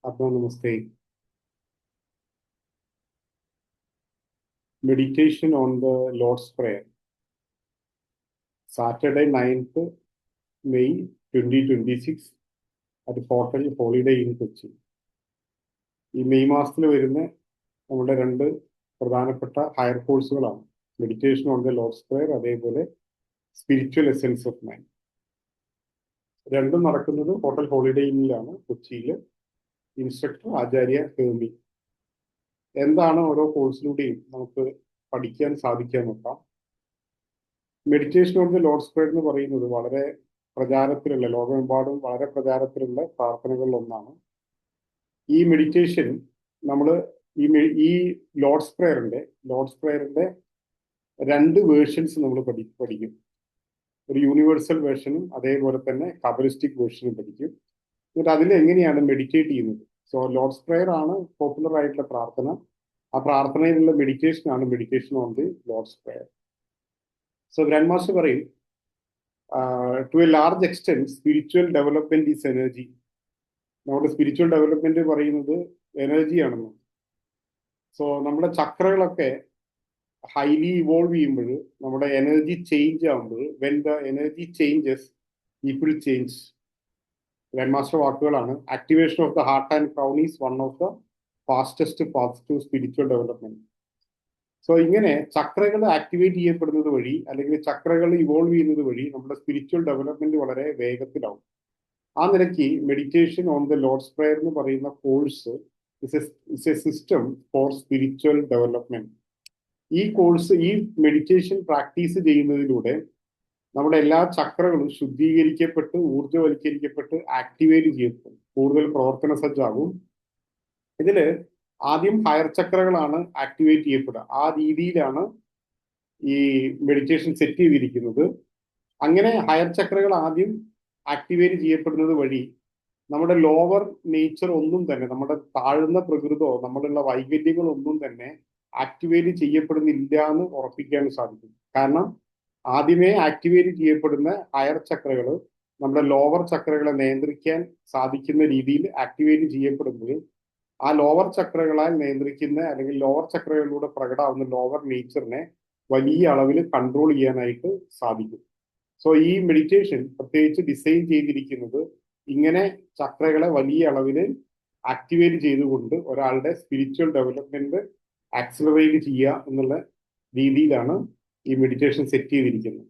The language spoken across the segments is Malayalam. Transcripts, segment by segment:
Abba Namaste. Meditation on the Lord's Prayer. Saturday, 9th May 2026 at Hotel Holiday in Kochi. ഈ മെയ് മാസത്തിൽ വരുന്ന നമ്മുടെ രണ്ട് പ്രധാനപ്പെട്ട ഹയർ കോഴ്സുകളാണ് meditation on the Lord's prayer, അതേപോലെ സ്പിരിച്വൽ എസെൻസ് ഓഫ് മൈൻഡ്. രണ്ടും നടക്കുന്നത് ഹോട്ടൽ ഹോളിഡേ ഇന്നിലാണ് കൊച്ചിയിൽ. ഇൻസ്ട്രക്ടർ ആചാര്യ ഹേമി. എന്താണ് ഓരോ കോഴ്സിലൂടെയും നമുക്ക് പഠിക്കാൻ സാധിക്കാൻ നോക്കാം. Meditation on the Lord's prayer എന്ന് പറയുന്നത് വളരെ പ്രചാരത്തിലുള്ള, ലോകമെമ്പാടും വളരെ പ്രചാരത്തിലുള്ള പ്രാർത്ഥനകളിൽ ഒന്നാണ്. ഈ മെഡിറ്റേഷൻ നമ്മൾ ഈ ലോർഡ്സ് പ്രയറിന്റെ രണ്ട് വേർഷൻസ് നമ്മൾ പഠിക്കും. ഒരു യൂണിവേഴ്സൽ വേർഷനും അതേപോലെ തന്നെ കബലിസ്റ്റിക് വേർഷനും പഠിക്കും. എന്നിട്ട് അതിൽ എങ്ങനെയാണ് മെഡിറ്റേറ്റ് ചെയ്യുന്നത്. സോ ലോർഡ്സ് പ്രയർ ആണ് പോപ്പുലർ ആയിട്ടുള്ള പ്രാർത്ഥന. ആ പ്രാർത്ഥനയിലുള്ള മെഡിറ്റേഷൻ ആണ് meditation on the Lord's prayer. So grand master പറയും, to a large extent spiritual development is energy. നമ്മുടെ സ്പിരിച്വൽ ഡെവലപ്മെന്റ് പറയുന്നത് എനർജിയാണെന്ന്. സോ നമ്മുടെ ചക്രകളൊക്കെ ഹൈലി ഇവോൾവ് ചെയ്യുമ്പോൾ, നമ്മുടെ എനർജി ചേഞ്ച് ആകുമ്പോൾ, when the energy changes people change. Grand master വാക്കുകളാണ്. Activation of the heart and crown is one of the fastest path to spiritual development. So ഇങ്ങനെ ചക്രകൾ ആക്ടിവേറ്റ് ചെയ്യപ്പെടുന്നത് വഴി, അല്ലെങ്കിൽ ചക്രകൾ ഇവോൾവ് ചെയ്യുന്നത് വഴി നമ്മുടെ സ്പിരിച്വൽ ഡെവലപ്മെന്റ് വളരെ വേഗത്തിലാവും. ആ നിലയ്ക്ക് meditation on the Lord's prayer എന്ന് പറയുന്ന course is a system for spiritual development. ഈ കോഴ്സ്, ഈ മെഡിറ്റേഷൻ പ്രാക്ടീസ് ചെയ്യുന്നതിലൂടെ നമ്മുടെ എല്ലാ ചക്രകളും ശുദ്ധീകരിക്കപ്പെട്ട്, ഊർജ്ജവൽക്കരിക്കപ്പെട്ട്, ആക്ടിവേറ്റ് ചെയ്യപ്പെടും, കൂടുതൽ പ്രവർത്തന സജ്ജാകും. ഇതില് ആദ്യം ഹയർ ചക്രകളാണ് ആക്ടിവേറ്റ് ചെയ്യപ്പെടുക. ആ രീതിയിലാണ് ഈ മെഡിറ്റേഷൻ സെറ്റ് ചെയ്തിരിക്കുന്നത്. അങ്ങനെ ഹയർ ചക്രകൾ ആദ്യം ആക്ടിവേറ്റ് ചെയ്യപ്പെടുന്നത് വഴി നമ്മുടെ ലോവർ നേച്ചർ ഒന്നും തന്നെ, നമ്മുടെ താഴ്ന്ന പ്രകൃതമോ നമ്മളുള്ള വൈകല്യങ്ങളൊന്നും തന്നെ ആക്ടിവേറ്റ് ചെയ്യപ്പെടുന്നില്ല എന്ന് ഉറപ്പിക്കാൻ സാധിക്കും. കാരണം ആദ്യമേ ആക്ടിവേറ്റ് ചെയ്യപ്പെടുന്ന ഹയർ ചക്രകൾ നമ്മുടെ ലോവർ ചക്രകളെ നിയന്ത്രിക്കാൻ സാധിക്കുന്ന രീതിയിൽ ആക്ടിവേറ്റ് ചെയ്യപ്പെടുമ്പോൾ, ആ ലോവർ ചക്രകളാൽ നിയന്ത്രിക്കുന്ന, അല്ലെങ്കിൽ ലോവർ ചക്രകളിലൂടെ പ്രകടമാവുന്ന ലോവർ നേച്ചറിനെ വലിയ അളവിൽ കൺട്രോൾ ചെയ്യാനായിട്ട് സാധിക്കും. സോ ഈ മെഡിറ്റേഷൻ പ്രത്യേകിച്ച് ഡിസൈൻ ചെയ്തിരിക്കുന്നത് ഇങ്ങനെ ചക്രകളെ വലിയ അളവിൽ ആക്ടിവേറ്റ് ചെയ്തുകൊണ്ട് ഒരാളുടെ സ്പിരിച്വൽ ഡെവലപ്മെന്റ് ആക്സിലറേറ്റ് ചെയ്യുക എന്നുള്ള രീതിയിലാണ് ഈ മെഡിറ്റേഷൻ സെറ്റ് ചെയ്തിരിക്കുന്നത്.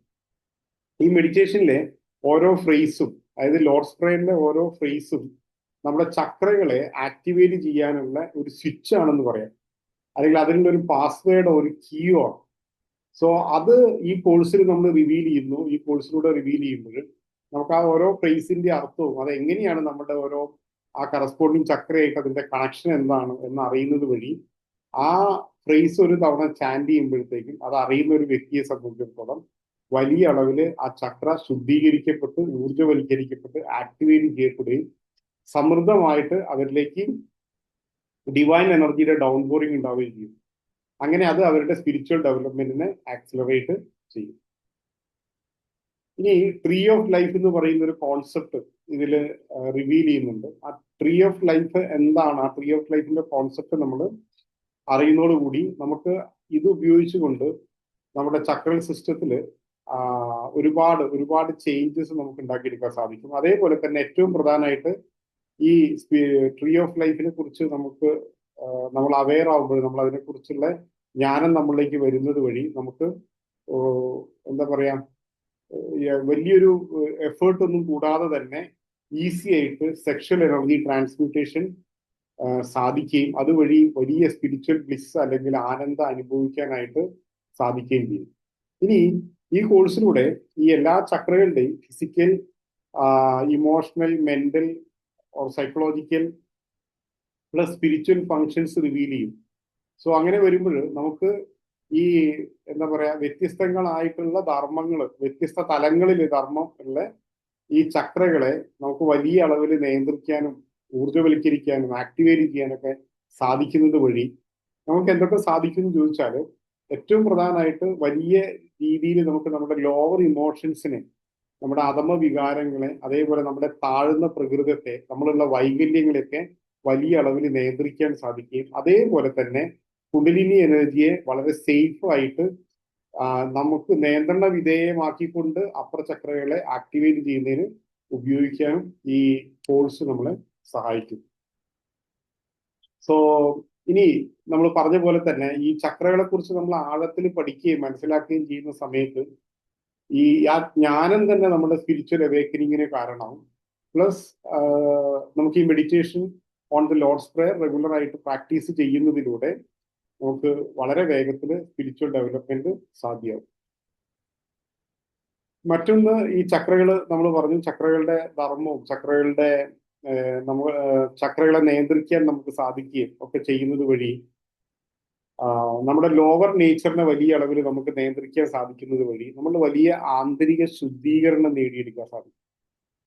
ഈ മെഡിറ്റേഷനിലെ ഓരോ ഫ്രേസും, അതായത് ലോർഡ്സ് പ്രയറിന്റെ ഓരോ ഫ്രേസും നമ്മുടെ ചക്രകളെ ആക്ടിവേറ്റ് ചെയ്യാനുള്ള ഒരു സ്വിച്ച് ആണെന്ന് പറയാം, അല്ലെങ്കിൽ അതിൻ്റെ ഒരു പാസ്വേഡോ ഒരു കീയോ ആണ്. സോ അത് ഈ കോഴ്സിൽ നമ്മൾ റിവീൽ ചെയ്യുന്നു. ഈ കോഴ്സിലൂടെ റിവീൽ ചെയ്യുമ്പോൾ നമുക്ക് ആ ഓരോ ഫ്രേസിന്റെ അർത്ഥവും അത് എങ്ങനെയാണ് നമ്മുടെ ഓരോ ആ കറസ്പോണ്ടിങ് ചക്രയായിട്ട് അതിന്റെ കണക്ഷൻ എന്താണ് എന്ന് അറിയുന്നത് വഴി, ആ ഫ്രേസ് ഒരു തവണ ചാൻഡ് ചെയ്യുമ്പോഴത്തേക്കും അത് അറിയുന്ന ഒരു വ്യക്തിയെ സംബന്ധിച്ചിടത്തോളം വലിയ അളവിൽ ആ ചക്ര ശുദ്ധീകരിക്കപ്പെട്ട്, ഊർജ്ജവൽക്കരിക്കപ്പെട്ട്, ആക്ടിവേറ്റ് ചെയ്യപ്പെടുകയും സമൃദ്ധമായിട്ട് അവരിലേക്ക് ഡിവൈൻ എനർജിയുടെ ഡൗൺ പോറിംഗ് ഉണ്ടാവുകയും ചെയ്യും. അങ്ങനെ അത് അവരുടെ സ്പിരിച്വൽ ഡെവലപ്മെന്റിനെ ആക്സിലറേറ്റ് ചെയ്യും. ഇനി ട്രീ ഓഫ് ലൈഫ് എന്ന് പറയുന്ന ഒരു കോൺസെപ്റ്റ് ഇതിൽ റിവീൽ ചെയ്യുന്നുണ്ട്. ആ ട്രീ ഓഫ് ലൈഫ് എന്താണ്, ആ ട്രീ ഓഫ് ലൈഫിന്റെ കോൺസെപ്റ്റ് നമ്മൾ അറിയുന്നതോടുകൂടി നമുക്ക് ഇത് ഉപയോഗിച്ചുകൊണ്ട് നമ്മുടെ ചക്രൽ സിസ്റ്റത്തിൽ ഒരുപാട് ചേഞ്ചസ് നമുക്ക് ഉണ്ടാക്കിയെടുക്കാൻ സാധിക്കും. അതേപോലെ തന്നെ ഏറ്റവും പ്രധാനമായിട്ട് ഈ ട്രീ ഓഫ് ലൈഫിനെ കുറിച്ച് നമ്മൾ അവെയർ ആവുമ്പോൾ, നമ്മൾ അതിനെക്കുറിച്ചുള്ള ജ്ഞാനം നമ്മളിലേക്ക് വരുന്നത് വഴി നമുക്ക് എന്താ പറയാ, വലിയൊരു എഫേർട്ട് ഒന്നും കൂടാതെ തന്നെ ഈസി ആയിട്ട് സെക്ഷൽ എനർജി ട്രാൻസ്മ്യൂട്ടേഷൻ സാധിക്കുകയും അതുവഴി വലിയ സ്പിരിച്വൽ ബ്ലിസ് അല്ലെങ്കിൽ ആനന്ദം അനുഭവിക്കാനായിട്ട് സാധിക്കുകയും ചെയ്യും. ഇനി ഈ കോഴ്സിലൂടെ ഈ എല്ലാ ചക്രകളുടെയും physical, emotional, mental or psychological plus spiritual functions reveal ചെയ്യും. സോ അങ്ങനെ വരുമ്പോൾ നമുക്ക് ഈ എന്താ പറയാ, വ്യത്യസ്തങ്ങളായിട്ടുള്ള ധർമ്മങ്ങൾ, വ്യത്യസ്ത തലങ്ങളിൽ ധർമ്മം ഉള്ള ഈ ചക്രകളെ നമുക്ക് വലിയ അളവിൽ നിയന്ത്രിക്കാനും ഊർജ്ജവൽക്കരിക്കാനും ആക്ടിവേറ്റ് ചെയ്യാനൊക്കെ സാധിക്കുന്നത് വഴി നമുക്ക് എന്തൊക്കെ സാധിക്കും എന്ന് ചോദിച്ചാൽ, ഏറ്റവും പ്രധാനമായിട്ട് വലിയ രീതിയിൽ നമുക്ക് നമ്മുടെ ലോവർ ഇമോഷൻസിനെ, നമ്മുടെ അധമ വികാരങ്ങളെ, അതേപോലെ നമ്മുടെ താഴ്ന്ന പ്രകൃതത്തെ, നമ്മളുള്ള വൈകല്യങ്ങളെയൊക്കെ വലിയ അളവിൽ നിയന്ത്രിക്കാൻ സാധിക്കുകയും അതേപോലെ തന്നെ കുണ്ടലിനി എനർജിയെ വളരെ സേഫ് ആയിട്ട് നമുക്ക് നിയന്ത്രണ വിധേയമാക്കിക്കൊണ്ട് അപ്പർ ചക്രകളെ ആക്ടിവേറ്റ് ചെയ്യുന്നതിന് ഉപയോഗിക്കാനും ഈ കോഴ്സ് നമ്മളെ സഹായിക്കും. സോ ഇനി നമ്മൾ പറഞ്ഞ പോലെ തന്നെ ഈ ചക്രകളെ കുറിച്ച് നമ്മൾ ആഴത്തിൽ പഠിക്കുകയും മനസ്സിലാക്കുകയും ചെയ്യുന്ന സമയത്ത് ആ ജ്ഞാനം തന്നെ നമ്മുടെ സ്പിരിച്വൽ അവേക്കനിങ്ങിന് കാരണമാവും. പ്ലസ് നമുക്ക് ഈ meditation on the Lord's prayer regular ആയിട്ട് പ്രാക്ടീസ് ചെയ്യുന്നതിലൂടെ നമുക്ക് വളരെ വേഗത്തിൽ സ്പിരിച്വൽ ഡെവലപ്മെന്റ് സാധ്യമാവും. മറ്റൊന്ന്, ഈ ചക്രകൾ നമ്മൾ പറഞ്ഞു, ചക്രകളുടെ ധർമ്മവും ചക്രകളുടെ ചക്രകളെ നിയന്ത്രിക്കാൻ നമുക്ക് സാധിക്കുകയും ഒക്കെ ചെയ്യുന്നത് വഴി നമ്മുടെ ലോവർ നേച്ചറിനെ വലിയ അളവിൽ നമുക്ക് നിയന്ത്രിക്കാൻ സാധിക്കുന്നത് വഴി നമ്മൾ വലിയ ആന്തരിക ശുദ്ധീകരണം നേടിയെടുക്കാൻ സാധിക്കും.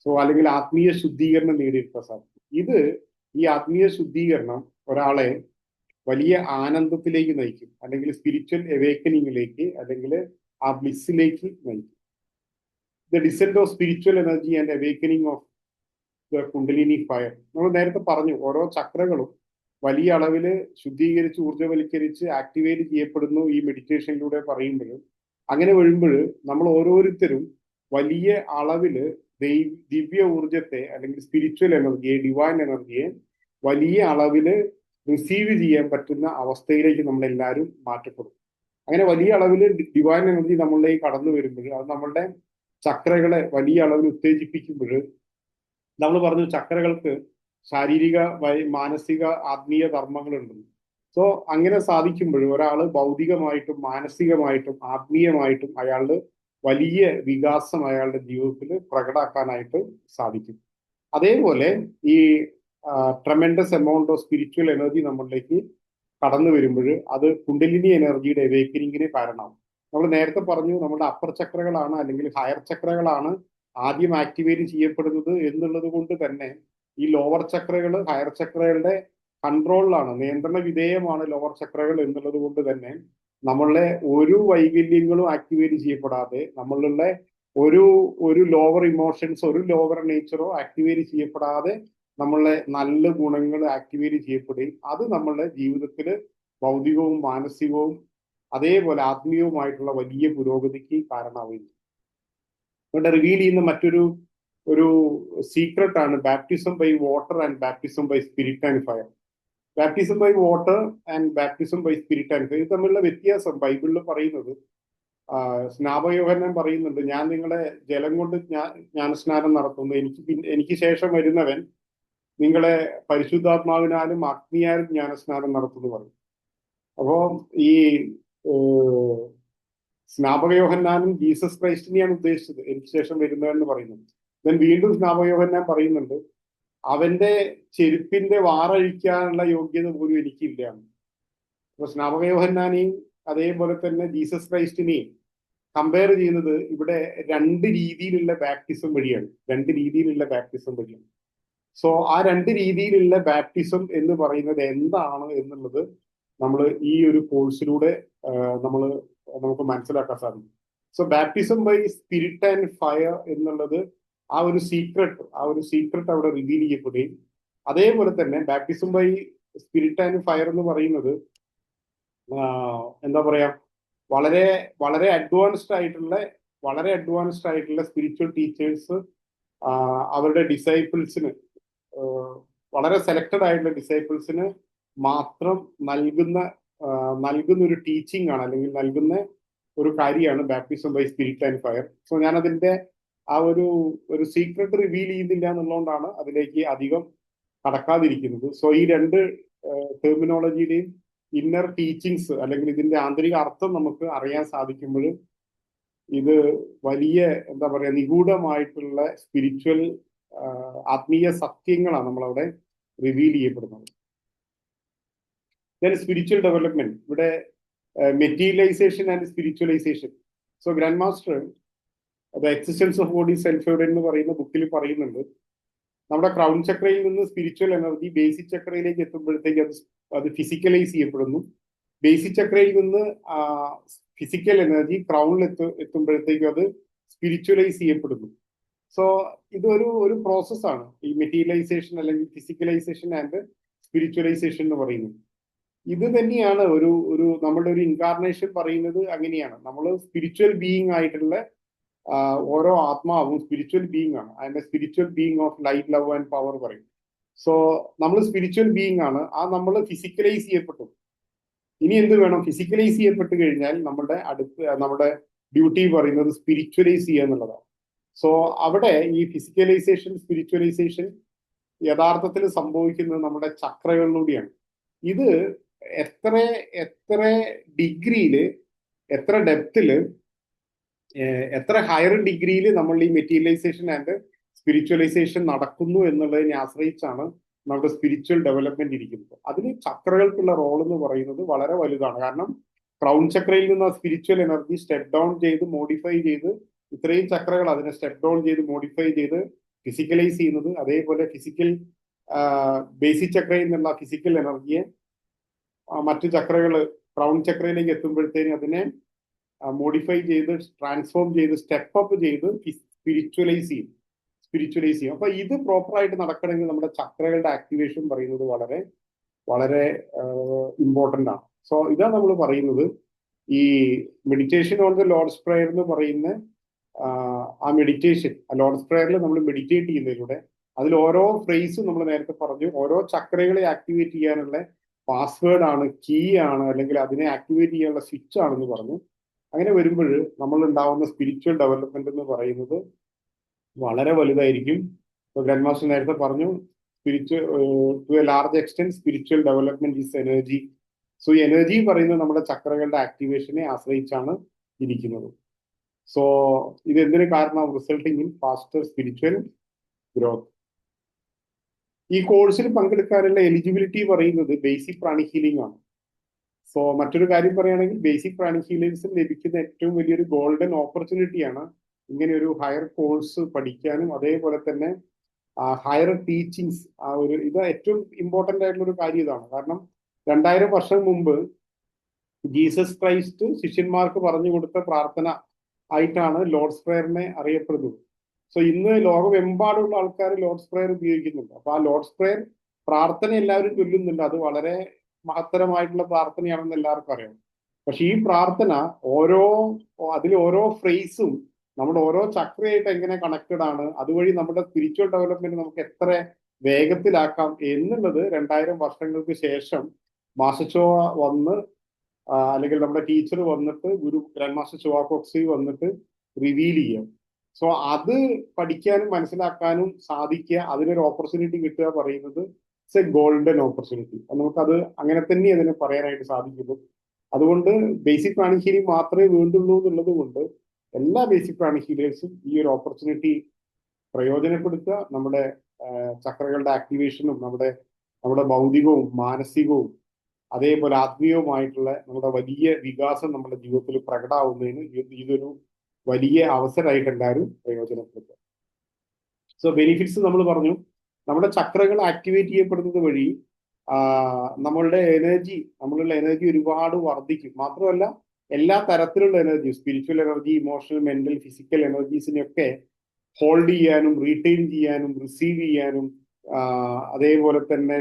സോ അല്ലെങ്കിൽ ആത്മീയ ശുദ്ധീകരണം നേടിയെടുക്കാൻ സാധിക്കും. ഈ ആത്മീയ ശുദ്ധീകരണം ഒരാളെ വലിയ ആനന്ദത്തിലേക്ക് നയിക്കും, അല്ലെങ്കിൽ സ്പിരിച്വൽ അവേക്കനിങ്ങിലേക്ക്, അല്ലെങ്കിൽ ആ ബ്ലിസ്സിലേക്ക് നയിക്കും. The descent of spiritual energy and awakening of the kundalini fire. നമ്മൾ നേരത്തെ പറഞ്ഞു, ഓരോ ചക്രകളും വലിയ അളവിൽ ശുദ്ധീകരിച്ച് ഊർജ്ജവൽക്കരിച്ച് ആക്ടിവേറ്റ് ചെയ്യപ്പെടുന്നു ഈ മെഡിറ്റേഷനിലൂടെ പറയുമ്പോൾ. അങ്ങനെ വരുമ്പോൾ നമ്മൾ ഓരോരുത്തരും വലിയ അളവിൽ ദിവ്യ ഊർജത്തെ അല്ലെങ്കിൽ സ്പിരിച്വൽ എനർജിയെ, ഡിവൈൻ എനർജിയെ വലിയ അളവിൽ റിസീവ് ചെയ്യാൻ പറ്റുന്ന അവസ്ഥയിലേക്ക് നമ്മളെല്ലാവരും മാറ്റപ്പെടും. അങ്ങനെ വലിയ അളവിൽ ഡിവൈൻ എനർജി നമ്മളിലേക്ക് കടന്നു വരുമ്പോൾ അത് നമ്മളുടെ ചക്രകളെ വലിയ അളവിൽ ഉത്തേജിപ്പിക്കുമ്പോൾ, നമ്മൾ പറഞ്ഞു ചക്രകൾക്ക് ശാരീരിക, മാനസിക, ആത്മീയ ധർമ്മങ്ങളുണ്ട്. സോ അങ്ങനെ സാധിക്കുമ്പോൾ ഒരാൾ ഭൗതികമായിട്ടും മാനസികമായിട്ടും ആത്മീയമായിട്ടും അയാളുടെ വലിയ വികാസം അയാളുടെ ജീവിതത്തിൽ പ്രകടാക്കാനായിട്ട് സാധിക്കും. അതേപോലെ ഈ tremendous amount of spiritual energy നമ്മളിലേക്ക് കടന്നു വരുമ്പോൾ അത് കുണ്ടലിനി എനർജിയുടെ അവേക്കനിങ്ങിന് കാരണമാവും. നമ്മൾ നേരത്തെ പറഞ്ഞു, നമ്മുടെ അപ്പർ ചക്രകളാണ് അല്ലെങ്കിൽ ഹയർ ചക്രകളാണ് ആദ്യം ആക്ടിവേറ്റ് ചെയ്യപ്പെടുന്നത് എന്നുള്ളത് കൊണ്ട് തന്നെ ഈ ലോവർ ചക്രകൾ ഹയർ ചക്രകളുടെ കൺട്രോളിലാണ്, നിയന്ത്രണ വിധേയമാണ് ലോവർ ചക്രകൾ എന്നുള്ളത് കൊണ്ട് തന്നെ നമ്മളുടെ ഒരു വൈകല്യങ്ങളും ആക്ടിവേറ്റ് ചെയ്യപ്പെടാതെ, നമ്മളുടെ ഒരു ലോവർ ഇമോഷൻസ്, ഒരു ലോവർ നേച്ചറോ ആക്ടിവേറ്റ് ചെയ്യപ്പെടാതെ നമ്മളുടെ നല്ല ഗുണങ്ങൾ ആക്ടിവേറ്റ് ചെയ്യപ്പെടുകയും അത് നമ്മളുടെ ജീവിതത്തിൽ ഭൗതികവും മാനസികവും അതേപോലെ ആത്മീയവുമായിട്ടുള്ള വലിയ പുരോഗതിക്ക് കാരണമാവുകയും. ഇവിടെ റിവീൽ ചെയ്യുന്ന ഒരു സീക്രട്ട് ആണ് baptism by water and baptism by spirit and fire. Baptism by water and baptism by spirit and fire, ഇത് തമ്മിലുള്ള വ്യത്യാസം ബൈബിളിൽ പറയുന്നത്, സ്നാപകയോഹന്നാൻ പറയുന്നുണ്ട്, ഞാൻ നിങ്ങളെ ജലം കൊണ്ട് ജ്ഞാനസ്നാനം നടത്തുന്നു, എനിക്ക് ശേഷം വരുന്നവൻ നിങ്ങളെ പരിശുദ്ധാത്മാവിനാലും അഗ്നിയാലും ജ്ഞാനസ്നാനം നടത്തുന്നു പറയും. അപ്പോ ഈ സ്നാപകയോഹന്നാനും ജീസസ് ക്രൈസ്റ്റിനെയാണ് ഉദ്ദേശിച്ചത്, എനിക്ക് ശേഷം വരുന്നവെന്ന് പറയുന്നത്. ദെൻ വീണ്ടും സ്നാപകയോഹന്നാൻ പറയുന്നുണ്ട്, അവന്റെ ചെരുപ്പിന്റെ വാറഴിക്കാനുള്ള യോഗ്യത പോലും എനിക്കില്ല. അപ്പൊ സ്നാപകയോഹന്നാനെയും അതേപോലെ തന്നെ ജീസസ് ക്രൈസ്റ്റിനെയും കമ്പയർ ചെയ്യുന്നത് ഇവിടെ രണ്ട് രീതിയിലുള്ള ബാപ്റ്റിസം വഴിയാണ്. സോ ആ രണ്ട് രീതിയിലുള്ള ബാപ്റ്റിസം എന്ന് പറയുന്നത് എന്താണ് എന്നുള്ളത് നമ്മൾ ഈ ഒരു കോഴ്സിലൂടെ നമുക്ക് മനസ്സിലാക്കാൻ സാധിക്കും. So baptism by spirit and fire എന്നുള്ളത് ആ ഒരു സീക്രട്ട് അവിടെ റിവീൽ ചെയ്യപ്പെടുകയും, അതേപോലെ തന്നെ baptism by spirit and fire എന്ന് പറയുന്നത് എന്താ പറയാ, വളരെ വളരെ അഡ്വാൻസ്ഡ് ആയിട്ടുള്ള സ്പിരിച്വൽ ടീച്ചേഴ്സ് അവരുടെ ഡിസൈപ്പിൾസിന്, വളരെ സെലക്റ്റഡ് ആയിട്ടുള്ള ഡിസൈപ്പിൾസിന് മാത്രം നൽകുന്ന ഒരു ടീച്ചിങ് ആണ്, അല്ലെങ്കിൽ നൽകുന്ന ഒരു കാര്യമാണ് baptism by spirit and fire. So ഞാൻ അതിന്റെ ആ ഒരു സീക്രട്ട് റിവീൽ ചെയ്യുന്നില്ല എന്നുള്ളതുകൊണ്ടാണ് അതിലേക്ക് അധികം കടക്കാതിരിക്കുന്നത്. സോ ഈ രണ്ട് ടെർമിനോളജിയുടെയും ഇന്നർ ടീച്ചിങ്സ് അല്ലെങ്കിൽ ഇതിന്റെ ആന്തരിക അർത്ഥം നമുക്ക് അറിയാൻ സാധിക്കുമ്പോൾ ഇത് വലിയ എന്താ പറയാ നിഗൂഢമായിട്ടുള്ള സ്പിരിച്വൽ ആത്മീയ സത്യങ്ങളാണ് നമ്മളവിടെ റിവീൽ ചെയ്യപ്പെടുന്നത്. ദെൻ സ്പിരിച്വൽ ഡെവലപ്മെന്റ്, ഇവിടെ materialisation and spiritualisation. So grand master the existence of body self evident എന്ന് പറയുന്ന ബുക്കിൽ പറയുന്നുണ്ട്, നമ്മുടെ ക്രൗൺ ചക്രയിൽ നിന്ന് സ്പിരിച്വൽ എനർജി ബേസിക് ചക്രയിലേക്ക് എത്തുമ്പോഴത്തേക്ക് അത് ഫിസിക്കലൈസ് ചെയ്യപ്പെടുന്നു. ബേസിക് ചക്രയിൽ നിന്ന് ഫിസിക്കൽ എനർജി ക്രൗണിൽ എത്തുമ്പോഴത്തേക്കും അത് സ്പിരിച്വലൈസ് ചെയ്യപ്പെടുന്നു. സോ ഇതൊരു പ്രോസസ്സാണ് ഈ മെറ്റീരിയലൈസേഷൻ അല്ലെങ്കിൽ ഫിസിക്കലൈസേഷൻ ആൻഡ് സ്പിരിച്വലൈസേഷൻ എന്ന് പറയുന്നത്. ഇത് തന്നെയാണ് ഒരു നമ്മുടെ ഒരു ഇൻകാർണേഷൻ പറയുന്നത്. അങ്ങനെയാണ് നമ്മൾ സ്പിരിച്വൽ ബീയിങ് ആയിട്ടുള്ള ഓരോ ആത്മാവും സ്പിരിച്വൽ ബീയിങ് ആണ്. അതിന്റെ spiritual being of light, love and power പറയും. സോ നമ്മൾ സ്പിരിച്വൽ ബീയിങ് ആണ്. നമ്മൾ ഫിസിക്കലൈസ് ചെയ്യപ്പെട്ടു. ഇനി എന്ത് വേണം? ഫിസിക്കലൈസ് ചെയ്യപ്പെട്ട് കഴിഞ്ഞാൽ നമ്മുടെ ഡ്യൂട്ടി പറയുന്നത് സ്പിരിച്വലൈസ് ചെയ്യുക എന്നുള്ളതാണ്. സോ അവിടെ ഈ ഫിസിക്കലൈസേഷൻ, സ്പിരിച്വലൈസേഷൻ യഥാർത്ഥത്തിൽ സംഭവിക്കുന്നത് നമ്മുടെ ചക്രകളിലൂടെയാണ്. ഇത് എത്ര എത്ര ഡിഗ്രിയില്, എത്ര ഡെപ്തില്, എത്ര ഹയർ ഡിഗ്രിയിൽ നമ്മൾ ഈ മെറ്റീരിയലൈസേഷൻ ആൻഡ് സ്പിരിച്വലൈസേഷൻ നടക്കുന്നു എന്നുള്ളതിനെ ആശ്രയിച്ചാണ് നമ്മുടെ സ്പിരിച്വൽ ഡെവലപ്മെന്റ് ഇരിക്കുന്നത്. അതിന് ചക്രകൾക്കുള്ള റോൾ എന്ന് പറയുന്നത് വളരെ വലുതാണ്. കാരണം ക്രൗൺ ചക്രയിൽ നിന്ന് ആ സ്പിരിച്വൽ എനർജി സ്റ്റെപ്പ് ഡൗൺ ചെയ്ത് മോഡിഫൈ ചെയ്ത് ഇത്രയും ചക്രകൾ അതിനെ സ്റ്റെപ്പ് ഡൗൺ ചെയ്ത് മോഡിഫൈ ചെയ്ത് ഫിസിക്കലൈസ് ചെയ്യുന്നത്. അതേപോലെ ബേസിക് ചക്രയിൽ നിന്നുള്ള ഫിസിക്കൽ എനർജിയെ മറ്റു ചക്രകൾ ക്രൗൺ ചക്രയിലേക്ക് എത്തുമ്പോഴത്തേനും അതിനെ മോഡിഫൈ ചെയ്ത് ട്രാൻസ്ഫോം ചെയ്ത് സ്റ്റെപ്പ് അപ്പ് ചെയ്ത് സ്പിരിച്വലൈസ് ചെയ്യും. അപ്പൊ ഇത് പ്രോപ്പറായിട്ട് നടക്കണമെങ്കിൽ നമ്മുടെ ചക്രകളുടെ ആക്ടിവേഷൻ പറയുന്നത് വളരെ വളരെ ഇമ്പോർട്ടൻ്റ് ആണ്. സോ ഇതാണ് നമ്മൾ പറയുന്നത്. ഈ meditation on the Lord's prayer എന്ന് പറയുന്ന ആ മെഡിറ്റേഷൻ, ആ ലോർഡ്സ് പ്രേയറിൽ നമ്മൾ മെഡിറ്റേറ്റ് ചെയ്യുന്നതിലൂടെ അതിൽ ഓരോ ഫ്രേസും നമ്മൾ നേരത്തെ പറഞ്ഞു, ഓരോ ചക്രകളെ ആക്ടിവേറ്റ് ചെയ്യാനുള്ള പാസ്വേഡ് ആണ്, കീ ആണ്, അല്ലെങ്കിൽ അതിനെ ആക്ടിവേറ്റ് ചെയ്യാനുള്ള സ്വിച്ച് ആണെന്ന് പറഞ്ഞു. അങ്ങനെ വരുമ്പോൾ നമ്മൾ ഉണ്ടാവുന്ന സ്പിരിച്വൽ ഡെവലപ്മെന്റ് എന്ന് പറയുന്നത് വളരെ വലുതായിരിക്കും. ഇപ്പോൾ ഗ്രാൻഡ് മാസ്റ്റർ നേരത്തെ പറഞ്ഞു, to a large extent spiritual development is energy. So ഈ എനർജി പറയുന്നത് നമ്മുടെ ചക്രകളുടെ ആക്ടിവേഷനെ ആശ്രയിച്ചാണ് ഇരിക്കുന്നത്. സോ ഇത് എന്തിനു കാരണം? Resulting in faster spiritual growth. ഈ കോഴ്സിൽ പങ്കെടുക്കാനുള്ള എലിജിബിലിറ്റി പറയുന്നത് ബേസിക് പ്രാണി ഹീലിംഗ് ആണ്. സോ മറ്റൊരു കാര്യം പറയുകയാണെങ്കിൽ ബേസിക് പ്രാണി ഹീലേഴ്സിന് ലഭിക്കുന്ന ഏറ്റവും വലിയൊരു ഗോൾഡൻ ഓപ്പർച്യൂണിറ്റിയാണ് ഇങ്ങനെ ഒരു ഹയർ കോഴ്സ് പഠിക്കാനും അതേപോലെ തന്നെ ഹയർ ടീച്ചിങ്സ്. ഇത് ഏറ്റവും ഇമ്പോർട്ടൻ്റ് ആയിട്ടുള്ള ഒരു കാര്യം ഇതാണ്. കാരണം 2000 വർഷം മുമ്പ് ജീസസ് ക്രൈസ്റ്റ് ശിഷ്യന്മാർക്ക് പറഞ്ഞു കൊടുത്ത പ്രാർത്ഥന ആയിട്ടാണ് ലോർഡ്സ് പ്രേയറിനെ അറിയപ്പെടുന്നത്. സോ ഇന്ന് ലോകമെമ്പാടുള്ള ആൾക്കാർ ലോർഡ്സ് പ്രേയർ ഉപയോഗിക്കുന്നുണ്ട്. അപ്പൊ ആ ലോർഡ്സ് പ്രേയർ പ്രാർത്ഥന എല്ലാവരും ചൊല്ലുന്നുണ്ട്. അത് വളരെ മഹത്തരമായിട്ടുള്ള പ്രാർത്ഥനയാണെന്ന് എല്ലാവർക്കും അറിയാം. പക്ഷെ ഈ പ്രാർത്ഥന ഓരോ ഫ്രേസും നമ്മുടെ ഓരോ ചക്രയായിട്ട് എങ്ങനെ കണക്റ്റഡ് ആണ്, അതുവഴി നമ്മുടെ സ്പിരിച്വൽ ഡെവലപ്മെന്റ് നമുക്ക് എത്ര വേഗത്തിലാക്കാം എന്നുള്ളത് 2000 വർഷങ്ങൾക്ക് ശേഷം മാസ്റ്റർ ചോ വന്ന് അല്ലെങ്കിൽ നമ്മുടെ ടീച്ചർ വന്നിട്ട് ഗ്രാൻഡ് മാസ്റ്റർ ചോവാകോക്സി വന്നിട്ട് റിവീൽ ചെയ്യാം. സോ അത് പഠിക്കാനും മനസ്സിലാക്കാനും സാധിക്കുക, അതിനൊരു ഓപ്പർച്യൂണിറ്റി കിട്ടുക പറയുന്നത് ഇറ്റ്സ് എ ഗോൾഡൻ ഓപ്പർച്യൂണിറ്റി. നമുക്കത് അങ്ങനെ തന്നെ അതിനെ പറയാനായിട്ട് സാധിക്കുള്ളൂ. അതുകൊണ്ട് ബേസിക് പ്രാണി ഹീലിംഗ് മാത്രമേ വേണ്ടുള്ളൂ എന്നുള്ളത് കൊണ്ട് എല്ലാ ബേസിക് പ്രാണി ഹീലേഴ്സും ഈ ഒരു ഓപ്പർച്യൂണിറ്റി പ്രയോജനപ്പെടുത്തുക. നമ്മുടെ ചക്രകളുടെ ആക്ടിവേഷനും നമ്മുടെ ഭൗതികവും മാനസികവും അതേപോലെ ആത്മീയവുമായിട്ടുള്ള നമ്മുടെ വലിയ വികാസം നമ്മുടെ ജീവിതത്തിൽ പ്രകടമാവുന്നതിന് ഇതൊരു വലിയ അവസരമായിട്ട് എല്ലാവരും പ്രയോജനപ്പെടുത്തുക. സോ ബെനിഫിറ്റ്സ് നമ്മൾ പറഞ്ഞു. നമ്മുടെ ചക്രകൾ ആക്ടിവേറ്റ് ചെയ്യപ്പെടുന്നത് വഴി നമ്മളുടെ എനർജി ഒരുപാട് വർദ്ധിക്കും. മാത്രമല്ല എല്ലാ തരത്തിലുള്ള energy, spiritual energy, emotional, mental, physical എനർജീസിനെയൊക്കെ ഹോൾഡ് ചെയ്യാനും റീറ്റെയിൻ ചെയ്യാനും റിസീവ് ചെയ്യാനും അതേപോലെ തന്നെ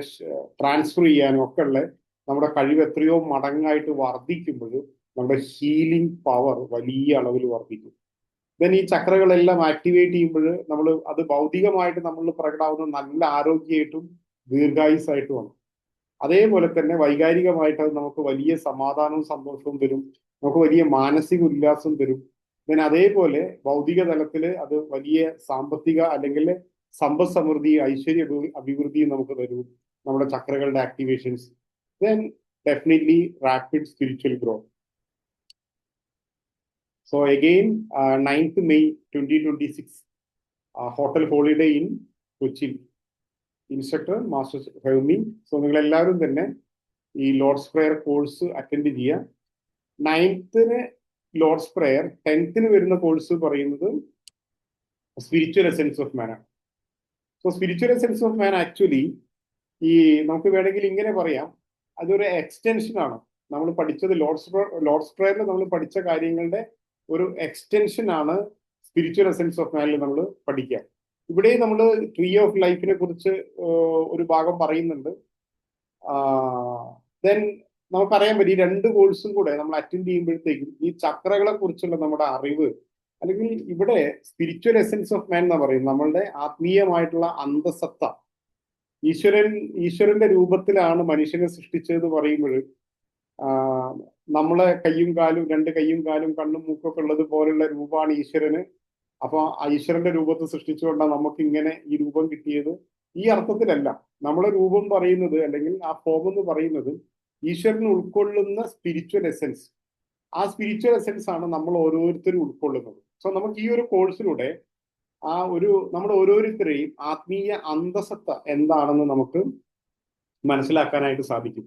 ട്രാൻസ്ഫർ ചെയ്യാനും ഒക്കെ ഉള്ള നമ്മുടെ കഴിവ് എത്രയോ മടങ്ങായിട്ട് വർദ്ധിക്കുമ്പോൾ നമ്മുടെ ഹീലിംഗ് പവർ വലിയ അളവിൽ വർദ്ധിക്കും. ദെൻ ഈ ചക്രകളെല്ലാം ആക്ടിവേറ്റ് ചെയ്യുമ്പോൾ അത് ഭൗതികമായിട്ട് നമ്മൾ പ്രകടമാവുന്ന നല്ല ആരോഗ്യമായിട്ടും ദീർഘായുസ്സായിട്ടുമാണ്. അതേപോലെ തന്നെ വൈകാരികമായിട്ട് അത് നമുക്ക് വലിയ സമാധാനവും സന്തോഷവും തരും, നമുക്ക് വലിയ മാനസിക ഉല്ലാസം തരും. ദെൻ അതേപോലെ ഭൗതിക തലത്തിൽ അത് വലിയ സാമ്പത്തിക അല്ലെങ്കിൽ സമ്പദ് സമൃദ്ധി, ഐശ്വര്യ അഭിവൃദ്ധിയും നമുക്ക് തരും നമ്മുടെ ചക്രകളുടെ activations. Then definitely rapid spiritual growth. So again, 9th May 2026, hotel Holiday Inn Kochi, instructor master Hermie. So നിങ്ങൾ എല്ലാവരും തന്നെ ഈ ലോർഡ്സ് പ്രേയർ കോഴ്സ് അറ്റൻഡ് ചെയ്യുക. 9th ലോർഡ്സ് പ്രേയർ, 10th വരുന്ന കോഴ്സ് പറയുന്നത് സ്പിരിച്വൽ എസെൻസ് ഓഫ് മാൻ ആണ്. So spiritual essence of man actually നമുക്ക് വേണമെങ്കിൽ ഇങ്ങനെ പറയാം, അതൊരു എക്സ്റ്റൻഷൻ ആണ്. നമ്മൾ പഠിച്ചത് ലോർഡ്സ് പ്രേയറിൽ നമ്മൾ പഠിച്ച കാര്യങ്ങളുടെ ഒരു എക്സ്റ്റൻഷൻ ആണ് സ്പിരിച്വൽ എസെൻസ് ഓഫ് മാനിൽ നമ്മൾ പഠിക്കുക. ഇവിടെ നമ്മൾ ട്രീ ഓഫ് ലൈഫിനെ കുറിച്ച് ഒരു ഭാഗം പറയുന്നുണ്ട്. ദെൻ നമുക്കറിയാൻ പറ്റും ഈ രണ്ട് കോഴ്സും കൂടെ നമ്മൾ അറ്റൻഡ് ചെയ്യുമ്പോഴത്തേക്കും ഈ ചക്രകളെ കുറിച്ചുള്ള നമ്മുടെ അറിവ്, അല്ലെങ്കിൽ ഇവിടെ സ്പിരിച്വൽ എസെൻസ് ഓഫ് മാൻ എന്ന് പറയും, നമ്മളുടെ ആത്മീയമായിട്ടുള്ള അന്തസത്ത, ഈശ്വരന്റെ രൂപത്തിലാണ് മനുഷ്യനെ സൃഷ്ടിച്ചതെന്ന് പറയുമ്പോൾ നമ്മളെ കയ്യും കാലും, രണ്ട് കയ്യും കാലും കണ്ണും മൂക്കൊക്കെ ഉള്ളത് പോലുള്ള രൂപമാണ് ഈശ്വരന്. അപ്പൊ ആ ഈശ്വരന്റെ രൂപത്തെ സൃഷ്ടിച്ചുകൊണ്ടാണ് നമുക്ക് ഇങ്ങനെ ഈ രൂപം കിട്ടിയത്. ഈ അർത്ഥത്തിലല്ല നമ്മളെ രൂപം പറയുന്നത്, അല്ലെങ്കിൽ ആ ഫോം എന്ന് പറയുന്നത് ഈശ്വരൻ ഉൾക്കൊള്ളുന്ന സ്പിരിച്വൽ എസെൻസ്. ആ സ്പിരിച്വൽ എസെൻസ് ആണ് നമ്മൾ ഓരോരുത്തരും ഉൾക്കൊള്ളുന്നത്. സോ നമുക്ക് ഈ ഒരു കോഴ്സിലൂടെ ആ ഒരു നമ്മുടെ ഓരോരുത്തരെയും ആത്മീയ അന്തസത്ത എന്താണെന്ന് നമുക്ക് മനസ്സിലാക്കാനായിട്ട് സാധിക്കും.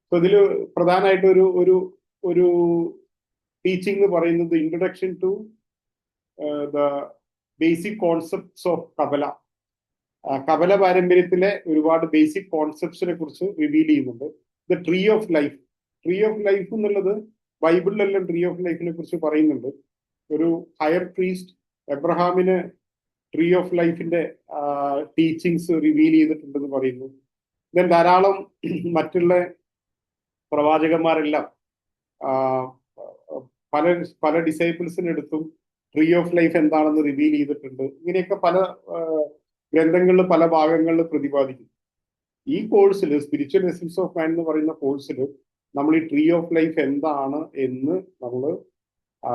അപ്പൊ ഇതിൽ പ്രധാനമായിട്ട് ഒരു ഒരു ഒരു ടീച്ചിങ് എന്ന് പറയുന്നത് introduction to the basic concepts of Kabbalah. Kabbalah പാരമ്പര്യത്തിലെ ഒരുപാട് ബേസിക് കോൺസെപ്റ്റ്സിനെ കുറിച്ച് റിവീൽ ചെയ്യുന്നുണ്ട്. The tree of life. Tree of life എന്നുള്ളത് ബൈബിളിലെല്ലാം ട്രീ ഓഫ് ലൈഫിനെ കുറിച്ച് പറയുന്നുണ്ട്. ഒരു ഹയർ പ്രീസ്റ്റ് എബ്രഹാമിന് ട്രീ ഓഫ് ലൈഫിന്റെ ടീച്ചിങ്സ് റിവീൽ ചെയ്തിട്ടുണ്ടെന്ന് പറയുന്നു. ദെൻ ധാരാളം മറ്റുള്ള പ്രവാചകന്മാരെല്ലാം പല പല ഡിസൈപ്പിൾസിനെടുത്തും ട്രീ ഓഫ് ലൈഫ് എന്താണെന്ന് റിവീൽ ചെയ്തിട്ടുണ്ട്. ഇങ്ങനെയൊക്കെ പല ഗ്രന്ഥങ്ങളിൽ പല ഭാഗങ്ങളിൽ പ്രതിപാദിക്കും. ഈ കോഴ്സിൽ സ്പിരിച്വൽ എസൻസ് ഓഫ് മാൻ എന്ന് പറയുന്ന കോഴ്സിൽ നമ്മൾ ഈ ട്രീ ഓഫ് ലൈഫ് എന്താണ് എന്ന് നമ്മൾ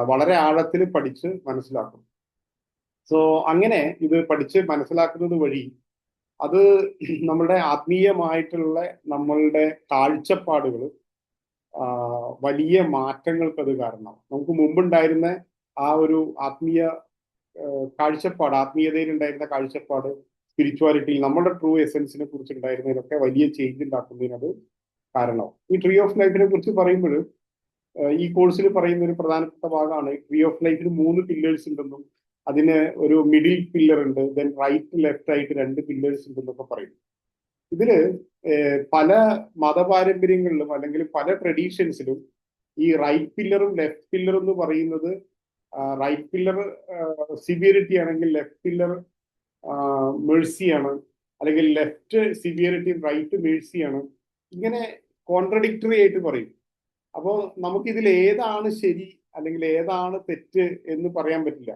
വളരെ ആഴത്തിൽ പഠിച്ച് മനസ്സിലാക്കും. സോ അങ്ങനെ ഇത് പഠിച്ച് മനസ്സിലാക്കുന്നത് വഴി അത് നമ്മളുടെ ആത്മീയമായിട്ടുള്ള നമ്മളുടെ കാഴ്ചപ്പാടുകൾ വലിയ മാറ്റങ്ങൾക്ക് അത് കാരണമാവും. നമുക്ക് മുമ്പുണ്ടായിരുന്ന ആ ഒരു ആത്മീയ കാഴ്ചപ്പാട്, ആത്മീയതയിൽ ഉണ്ടായിരുന്ന കാഴ്ചപ്പാട്, സ്പിരിച്വാലിറ്റിയിൽ നമ്മുടെ ട്രൂ എസെൻസിനെ കുറിച്ച് ഉണ്ടായിരുന്നതിനൊക്കെ വലിയ ചേഞ്ച് ഉണ്ടാക്കുന്നതിന് അത് കാരണമാവും. ഈ ട്രീ ഓഫ് ലൈഫിനെ കുറിച്ച് പറയുമ്പോൾ ഈ കോഴ്സിൽ പറയുന്ന ഒരു പ്രധാനപ്പെട്ട ഭാഗമാണ് ട്രീ ഓഫ് ലൈഫിന് 3 പില്ലേഴ്സ് ഉണ്ടെന്നും അതിന് ഒരു മിഡിൽ പില്ലർ ഉണ്ട്, ദെൻ റൈറ്റ് ലെഫ്റ്റ് ആയിട്ട് 2 പില്ലേഴ്സ് ഉണ്ടെന്നൊക്കെ പറയും. ഇതില് പല മതപാരമ്പര്യങ്ങളിലും അല്ലെങ്കിൽ പല ട്രഡീഷൻസിലും ഈ റൈറ്റ് പില്ലറും ലെഫ്റ്റ് പില്ലറും എന്ന് പറയുന്നത്, റൈറ്റ് പില്ലർ സിവിയറിറ്റി ആണെങ്കിൽ ലെഫ്റ്റ് പില്ലർ മേഴ്സിയാണ്, അല്ലെങ്കിൽ ലെഫ്റ്റ് സിവിയറിറ്റി റൈറ്റ് മേഴ്സിയാണ്. ഇങ്ങനെ കോൺട്രഡിക്ടറി ആയിട്ട് പറയും. അപ്പോൾ നമുക്കിതിൽ ഏതാണ് ശരി അല്ലെങ്കിൽ ഏതാണ് തെറ്റ് എന്ന് പറയാൻ പറ്റില്ല.